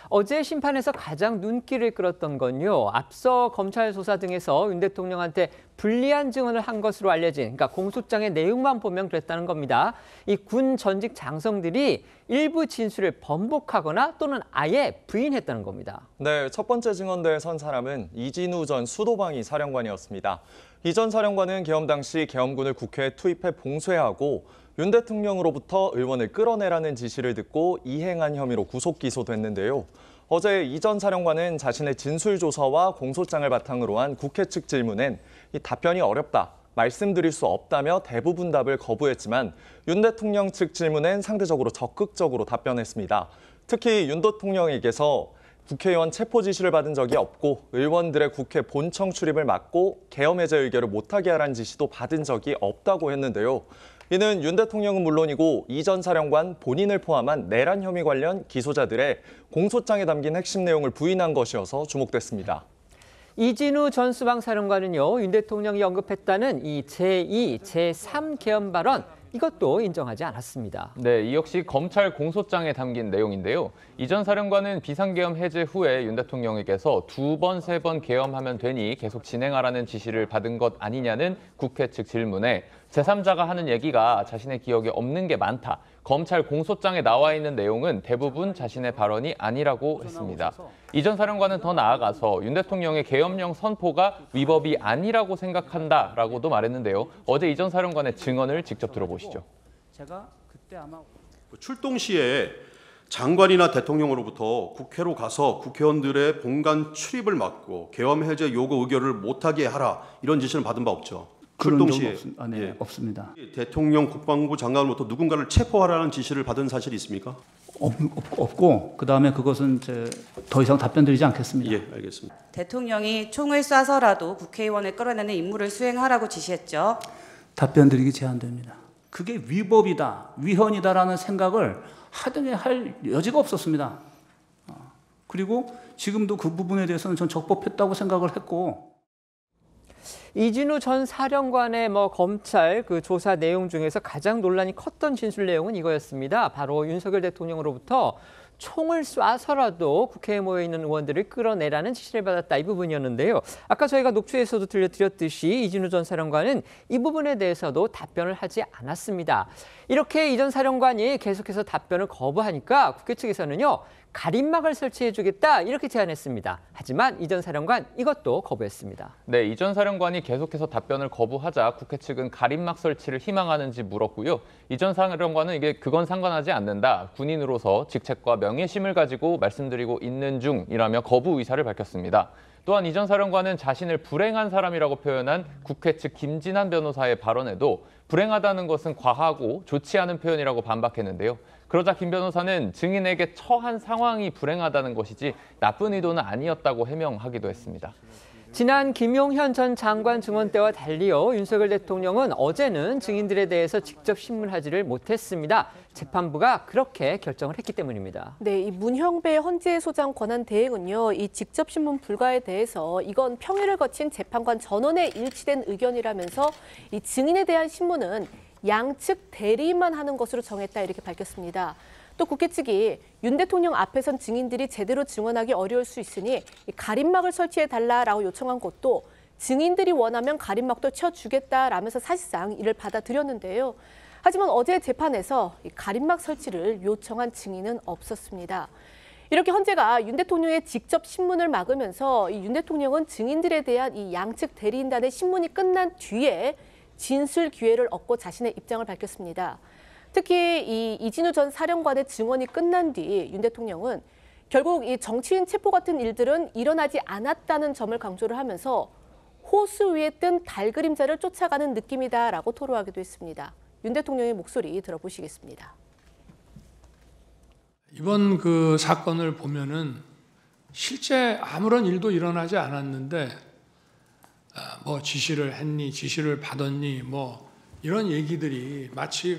어제 심판에서 가장 눈길을 끌었던 건요. 앞서 검찰 조사 등에서 윤 대통령한테 불리한 증언을 한 것으로 알려진, 그러니까 공소장의 내용만 보면 그랬다는 겁니다. 이 군 전직 장성들이 일부 진술을 번복하거나 또는 아예 부인했다는 겁니다. 네, 첫 번째 증언대에 선 사람은 이진우 전 수도방위 사령관이었습니다. 이 전 사령관은 계엄 당시 계엄군을 국회에 투입해 봉쇄하고 윤 대통령으로부터 의원을 끌어내라는 지시를 듣고 이행한 혐의로 구속 기소됐는데요. 어제 이 전 사령관은 자신의 진술 조서와 공소장을 바탕으로 한 국회 측 질문엔 이 답변이 어렵다, 말씀드릴 수 없다며 대부분 답을 거부했지만 윤 대통령 측 질문엔 상대적으로 적극적으로 답변했습니다. 특히 윤 대통령에게서 국회의원 체포 지시를 받은 적이 없고 의원들의 국회 본청 출입을 막고 계엄 해제 의결을 못하게 하라는 지시도 받은 적이 없다고 했는데요. 이는 윤 대통령은 물론이고 이 전 사령관 본인을 포함한 내란 혐의 관련 기소자들의 공소장에 담긴 핵심 내용을 부인한 것이어서 주목됐습니다. 이진우 전 수방사령관은요, 윤 대통령이 언급했다는 이 제2, 제3 계엄 발언, 이것도 인정하지 않았습니다. 네, 이 역시 검찰 공소장에 담긴 내용인데요. 이 전 사령관은 비상계엄 해제 후에 윤 대통령에게서 2번, 3번 계엄하면 되니 계속 진행하라는 지시를 받은 것 아니냐는 국회 측 질문에 제3자가 하는 얘기가 자신의 기억에 없는 게 많다. 검찰 공소장에 나와 있는 내용은 대부분 자신의 발언이 아니라고 했습니다. 이 전 사령관은 더 나아가서 윤 대통령의 계엄령 선포가 위법이 아니라고 생각한다라고도 말했는데요. 어제 이 전 사령관의 증언을 직접 들어보시죠. 제가 그때 아마 출동 시에 장관이나 대통령으로부터 국회로 가서 국회의원들의 본관 출입을 막고 계엄 해제 요구 의결을 못하게 하라 이런 지시는 받은 바 없죠. 출동 시에 없습니다. 대통령 국방부 장관으로부터 누군가를 체포하라는 지시를 받은 사실이 있습니까? 없고 그다음에 그것은 더 이상 답변드리지 않겠습니다. 예, 알겠습니다. 대통령이 총을 쏴서라도 국회의원을 끌어내는 임무를 수행하라고 지시했죠. 답변드리기 제한됩니다. 그게 위법이다, 위헌이다라는 생각을 하등에 할 여지가 없었습니다. 그리고 지금도 그 부분에 대해서는 전 적법했다고 생각을 했고. 이진우 전 사령관의 검찰 그 조사 내용 중에서 가장 논란이 컸던 진술 내용은 이거였습니다. 바로 윤석열 대통령으로부터 총을 쏴서라도 국회에 모여 있는 의원들을 끌어내라는 지시를 받았다, 이 부분이었는데요. 아까 저희가 녹취에서도 들려드렸듯이 이진우 전 사령관은 이 부분에 대해서도 답변을 하지 않았습니다. 이렇게 이 전 사령관이 계속해서 답변을 거부하니까 국회 측에서는요, 가림막을 설치해주겠다 이렇게 제안했습니다. 하지만 이 전 사령관 이것도 거부했습니다. 네, 이 전 사령관이 계속해서 답변을 거부하자 국회 측은 가림막 설치를 희망하는지 물었고요. 이 전 사령관은 그건 상관하지 않는다. 군인으로서 직책과 명예심을 가지고 말씀드리고 있는 중이라며 거부 의사를 밝혔습니다. 또한 이 전 사령관은 자신을 불행한 사람이라고 표현한 국회 측 김진한 변호사의 발언에도 불행하다는 것은 과하고 좋지 않은 표현이라고 반박했는데요. 그러자 김 변호사는 증인에게 처한 상황이 불행하다는 것이지 나쁜 의도는 아니었다고 해명하기도 했습니다. 지난 김용현 전 장관 증언 때와 달리요, 윤석열 대통령은 어제는 증인들에 대해서 직접 신문하지를 못했습니다. 재판부가 그렇게 결정을 했기 때문입니다. 네, 이 문형배 헌재 소장 권한 대행은요, 이 직접 신문 불가에 대해서 이건 평일을 거친 재판관 전원의 일치된 의견이라면서 이 증인에 대한 신문은 양측 대리만 하는 것으로 정했다, 이렇게 밝혔습니다. 또 국회 측이 윤 대통령 앞에선 증인들이 제대로 증언하기 어려울 수 있으니 가림막을 설치해달라라고 요청한 것도 증인들이 원하면 가림막도 쳐주겠다라면서 사실상 이를 받아들였는데요. 하지만 어제 재판에서 가림막 설치를 요청한 증인은 없었습니다. 이렇게 헌재가 윤 대통령의 직접 신문을 막으면서 윤 대통령은 증인들에 대한 이 양측 대리인단의 신문이 끝난 뒤에 진술 기회를 얻고 자신의 입장을 밝혔습니다. 특히 이 이진우 전 사령관의 증언이 끝난 뒤 윤 대통령은 결국 이 정치인 체포 같은 일들은 일어나지 않았다는 점을 강조를 하면서 호수 위에 뜬 달 그림자를 쫓아가는 느낌이다라고 토로하기도 했습니다. 윤 대통령의 목소리 들어보시겠습니다. 이번 그 사건을 보면은 실제 아무런 일도 일어나지 않았는데 뭐 지시를 했니, 지시를 받았니, 뭐 이런 얘기들이 마치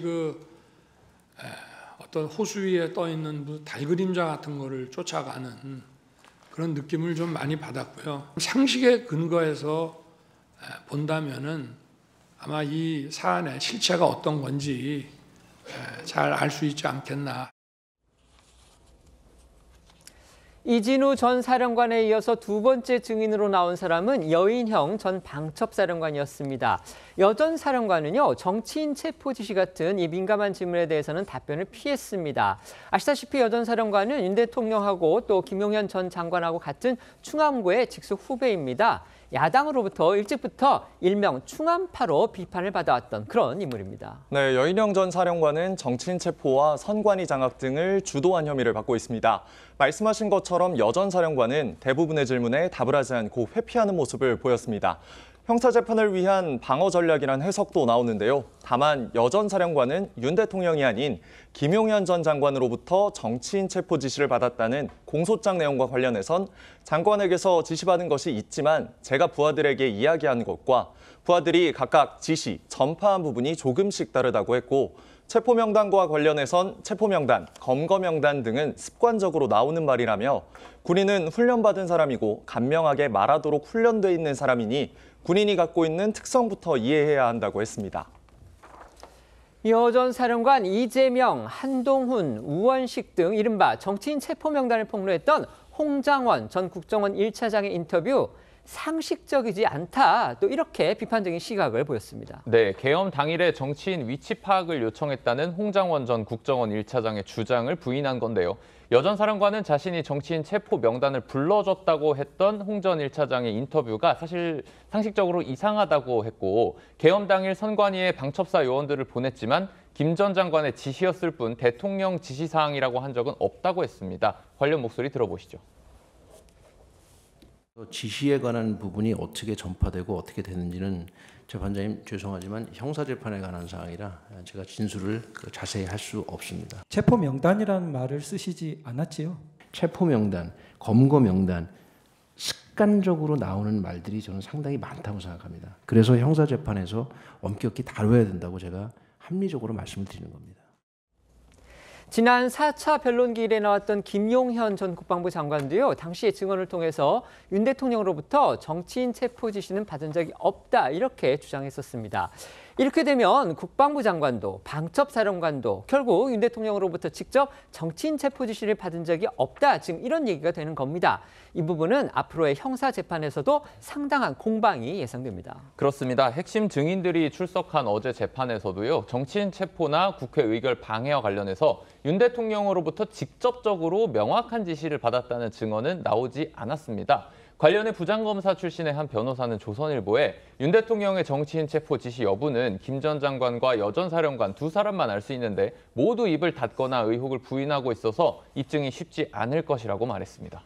어떤 호수 위에 떠 있는 달 그림자 같은 거를 쫓아가는 그런 느낌을 좀 많이 받았고요. 상식에 근거해서 본다면은 아마 이 사안의 실체가 어떤 건지 잘 알 수 있지 않겠나. 이진우 전 사령관에 이어서 두 번째 증인으로 나온 사람은 여인형 전 방첩사령관이었습니다. 여 전 사령관은요, 정치인 체포 지시 같은 이 민감한 질문에 대해서는 답변을 피했습니다. 아시다시피 여 전 사령관은 윤 대통령하고 또 김용현 전 장관하고 같은 충암고의 직속 후배입니다. 야당으로부터 일찍부터 일명 충암파로 비판을 받아왔던 그런 인물입니다. 네, 여인영 전 사령관은 정치인 체포와 선관위 장악 등을 주도한 혐의를 받고 있습니다. 말씀하신 것처럼 여 전 사령관은 대부분의 질문에 답을 하지 않고 회피하는 모습을 보였습니다. 형사재판을 위한 방어 전략이란 해석도 나오는데요. 다만 여 전 사령관은 윤 대통령이 아닌 김용현 전 장관으로부터 정치인 체포 지시를 받았다는 공소장 내용과 관련해선 장관에게서 지시받은 것이 있지만 제가 부하들에게 이야기한 것과 부하들이 각각 지시, 전파한 부분이 조금씩 다르다고 했고 체포명단과 관련해선 체포명단, 검거명단 등은 습관적으로 나오는 말이라며 군인은 훈련받은 사람이고 간명하게 말하도록 훈련돼 있는 사람이니 군인이 갖고 있는 특성부터 이해해야 한다고 했습니다. 여 전 사령관 이재명, 한동훈, 우원식 등 이른바 정치인 체포 명단을 폭로했던 홍장원 전 국정원 1차장의 인터뷰 상식적이지 않다. 또 이렇게 비판적인 시각을 보였습니다. 네, 계엄 당일에 정치인 위치 파악을 요청했다는 홍장원 전 국정원 1차장의 주장을 부인한 건데요. 여 전 사령관은 자신이 정치인 체포 명단을 불러줬다고 했던 홍 전 1차장의 인터뷰가 사실 상식적으로 이상하다고 했고 계엄 당일 선관위에 방첩사 요원들을 보냈지만 김 전 장관의 지시였을 뿐 대통령 지시사항이라고 한 적은 없다고 했습니다. 관련 목소리 들어보시죠. 지시에 관한 부분이 어떻게 전파되고 어떻게 되는지는 재판장님 죄송하지만 형사재판에 관한 사항이라 제가 진술을 자세히 할 수 없습니다. 체포 명단이라는 말을 쓰시지 않았지요? 체포 명단, 검거 명단 습관적으로 나오는 말들이 저는 상당히 많다고 생각합니다. 그래서 형사재판에서 엄격히 다뤄야 된다고 제가 합리적으로 말씀을 드리는 겁니다. 지난 4차 변론기일에 나왔던 김용현 전 국방부 장관도요. 당시의 증언을 통해서 윤 대통령으로부터 정치인 체포 지시는 받은 적이 없다 이렇게 주장했었습니다. 이렇게 되면 국방부 장관도 방첩사령관도 결국 윤 대통령으로부터 직접 정치인 체포 지시를 받은 적이 없다. 지금 이런 얘기가 되는 겁니다. 이 부분은 앞으로의 형사재판에서도 상당한 공방이 예상됩니다. 그렇습니다. 핵심 증인들이 출석한 어제 재판에서도요. 정치인 체포나 국회 의결 방해와 관련해서 윤 대통령으로부터 직접적으로 명확한 지시를 받았다는 증언은 나오지 않았습니다. 관련해 부장검사 출신의 한 변호사는 조선일보에 윤 대통령의 정치인 체포 지시 여부는 김 전 장관과 여 전 사령관 두 사람만 알 수 있는데 모두 입을 닫거나 의혹을 부인하고 있어서 입증이 쉽지 않을 것이라고 말했습니다.